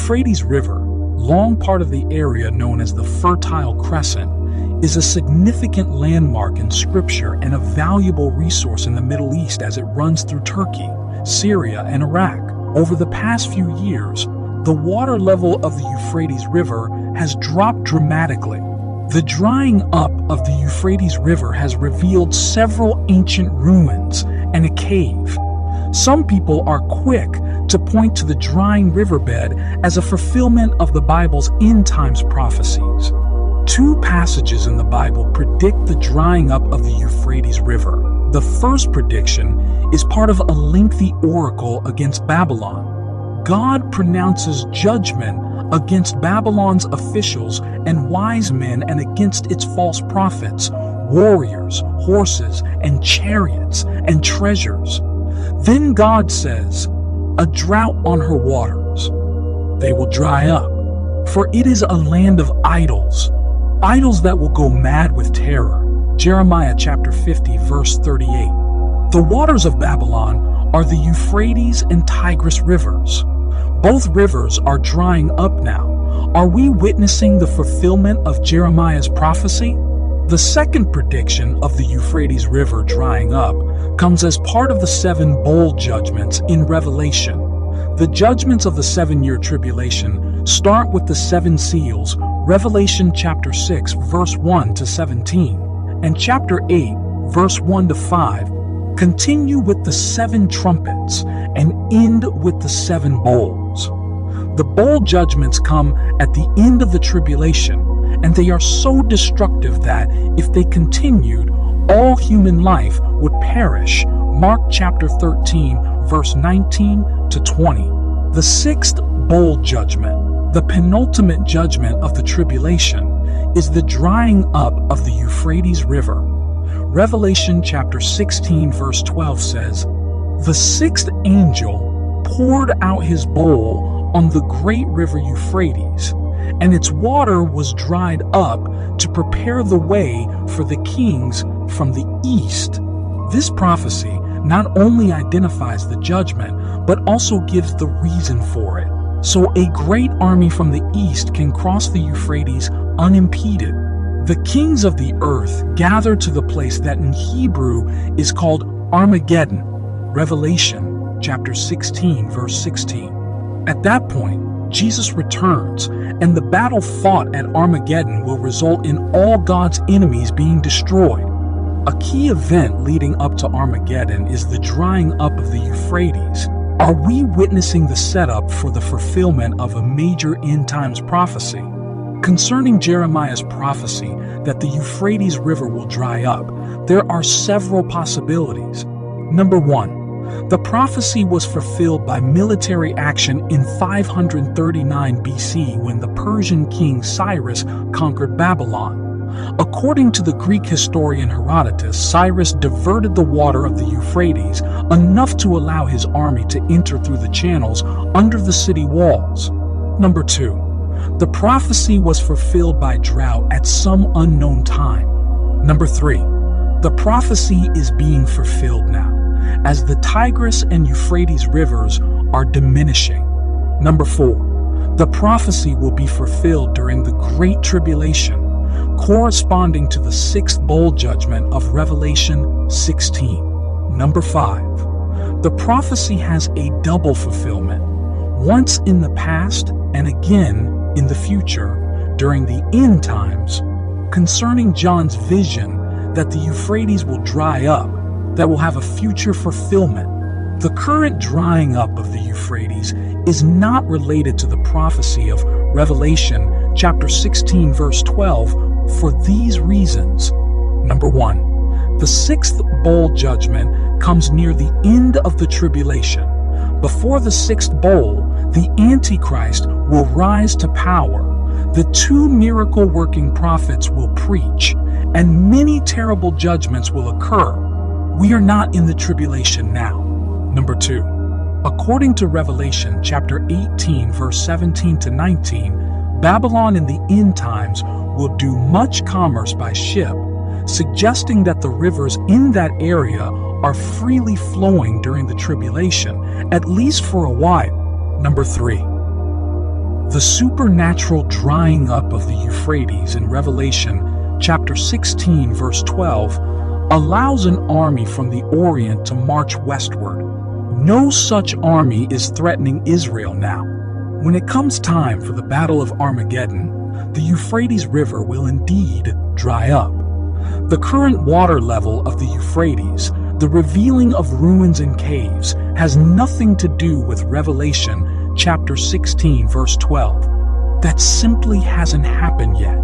Euphrates River, long part of the area known as the Fertile Crescent, is a significant landmark in Scripture and a valuable resource in the Middle East as it runs through Turkey, Syria, and Iraq. Over the past few years, the water level of the Euphrates River has dropped dramatically. The drying up of the Euphrates River has revealed several ancient ruins and a cave. Some people are quick to point to the drying riverbed as a fulfillment of the Bible's end times prophecies. Two passages in the Bible predict the drying up of the Euphrates River. The first prediction is part of a lengthy oracle against Babylon. God pronounces judgment against Babylon's officials and wise men and against its false prophets, warriors, horses, and chariots, and treasures. Then God says, "A drought on her waters. They will dry up, for it is a land of idols, idols that will go mad with terror." Jeremiah chapter 50, verse 38. The waters of Babylon are the Euphrates and Tigris rivers. Both rivers are drying up now. Are we witnessing the fulfillment of Jeremiah's prophecy? The second prediction of the Euphrates River drying up comes as part of the 7 bowl judgments in Revelation. The judgments of the 7-year tribulation start with the 7 seals, Revelation chapter 6, verse 1 to 17, and chapter 8, verse 1 to 5, continue with the 7 trumpets and end with the 7 bowls. The bowl judgments come at the end of the tribulation, and they are so destructive that, if they continued, all human life would perish. Mark chapter 13, verse 19 to 20. The 6th bowl judgment, the penultimate judgment of the tribulation, is the drying up of the Euphrates River. Revelation chapter 16, verse 12 says, "The 6th angel poured out his bowl on the great river Euphrates, and its water was dried up to prepare the way for the kings from the east." This prophecy not only identifies the judgment, but also gives the reason for it. So a great army from the east can cross the Euphrates unimpeded. The kings of the earth gather to the place that in Hebrew is called Armageddon. Revelation chapter 16, verse 16. At that point, Jesus returns, and the battle fought at Armageddon will result in all God's enemies being destroyed. A key event leading up to Armageddon is the drying up of the Euphrates. Are we witnessing the setup for the fulfillment of a major end times prophecy? Concerning Jeremiah's prophecy that the Euphrates River will dry up, there are several possibilities. Number 1. The prophecy was fulfilled by military action in 539 BC when the Persian king Cyrus conquered Babylon. According to the Greek historian Herodotus, Cyrus diverted the water of the Euphrates enough to allow his army to enter through the channels under the city walls. Number 2. The prophecy was fulfilled by drought at some unknown time. Number 3. The prophecy is being fulfilled now, as the Tigris and Euphrates rivers are diminishing. Number 4. The prophecy will be fulfilled during the Great Tribulation, corresponding to the 6th bowl judgment of Revelation 16. Number 5. The prophecy has a double fulfillment, once in the past and again in the future during the end times, concerning John's vision that the Euphrates will dry up, that will have a future fulfillment. The current drying up of the Euphrates is not related to the prophecy of Revelation chapter 16 verse 12 for these reasons. Number 1. The 6th bowl judgment comes near the end of the tribulation. Before the 6th bowl, the Antichrist will rise to power. The 2 miracle-working prophets will preach, and many terrible judgments will occur. We are not in the tribulation now. Number 2. According to Revelation chapter 18, verse 17 to 19, Babylon in the end times will do much commerce by ship, suggesting that the rivers in that area are freely flowing during the tribulation, at least for a while. Number 3. The supernatural drying up of the Euphrates in Revelation chapter 16 verse 12 allows an army from the Orient to march westward. No such army is threatening Israel now. When it comes time for the Battle of Armageddon, the Euphrates River will indeed dry up. The current water level of the Euphrates, the revealing of ruins and caves, has nothing to do with Revelation chapter 16 verse 12. That simply hasn't happened yet.